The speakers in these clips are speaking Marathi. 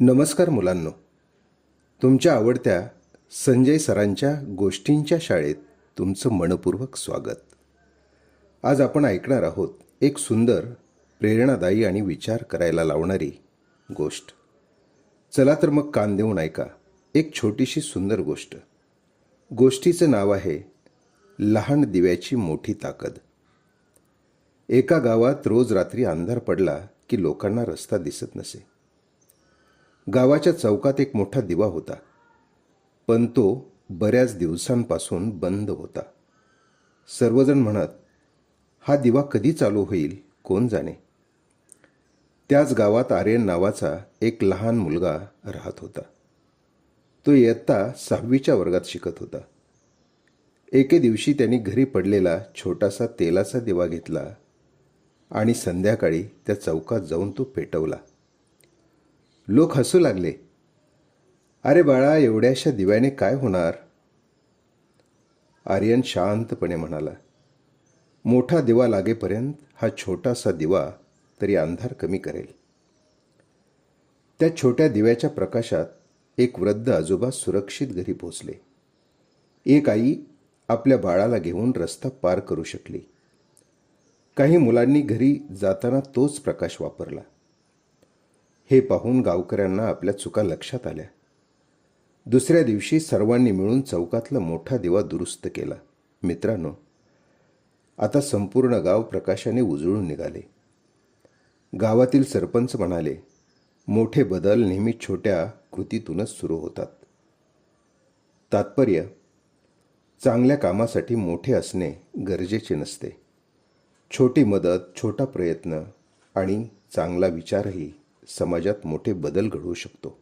नमस्कार मुलांनो, तुमच्या आवडत्या संजय सरांच्या गोष्टींच्या शाळेत तुमचं मनपूर्वक स्वागत. आज आपण ऐकणार आहोत एक सुंदर, प्रेरणादायी आणि विचार करायला लावणारी गोष्ट. चला तर मग कान देऊन ऐका. एक छोटीशी सुंदर गोष्ट. गोष्टीचं नाव आहे लहान दिव्याची मोठी ताकद. एका गावात रोज रात्री अंधार पडला की लोकांना रस्ता दिसत नसे. गावाच्या चौकात एक मोठा दिवा होता, पण तो बऱ्याच दिवसांपासून बंद होता. सर्वजण म्हणत, हा दिवा कधी चालू होईल कोण जाणे. त्याच गावात आर्यन नावाचा एक लहान मुलगा राहत होता. तो इयत्ता 6वीच्या वर्गात शिकत होता. एके दिवशी त्यांनी घरी पडलेला छोटासा तेलाचा दिवा घेतला आणि संध्याकाळी त्या चौकात जाऊन तो पेटवला. लोक हसू लागले. अरे बाळा, एवढ्याशा दिव्याने काय होणार? आर्यन शांतपणे म्हणाला, मोठा दिवा लागेपर्यंत हा छोटासा दिवा तरी अंधार कमी करेल. त्या छोट्या दिव्याच्या प्रकाशात एक वृद्ध आजोबा सुरक्षित घरी पोचले. एक आई आपल्या बाळाला घेऊन रस्ता पार करू शकली. काही मुलांनी घरी जाताना तोच प्रकाश वापरला. हे पाहून गावकऱ्यांना आपल्या चुका लक्षात आल्या. दुसऱ्या दिवशी सर्वांनी मिळून चौकातला मोठा दिवा दुरुस्त केला. मित्रांनो, आता संपूर्ण गाव प्रकाशाने उजळून निघाले. गावातील सरपंच म्हणाले, मोठे बदल नेहमी छोट्या कृतीतूनच सुरू होतात. तात्पर्य, चांगल्या कामासाठी मोठे असणे गरजेचे नसते. छोटी मदत, छोटा प्रयत्न आणि चांगला विचारही समाजात मोठे बदल घडवू शकतो.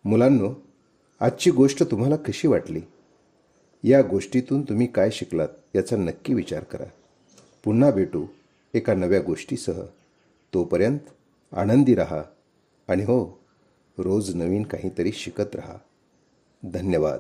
मुलांनो, आजची गोष्ट तुम्हाला कशी वाटली? या गोष्टीतून तुम्ही काय शिकलात याचा नक्की विचार करा. पुन्हा भेटू एका नव्या गोष्टीसह. तोपर्यंत आनंदी राहा आणि हो, रोज नवीन काहीतरी शिकत राहा. धन्यवाद.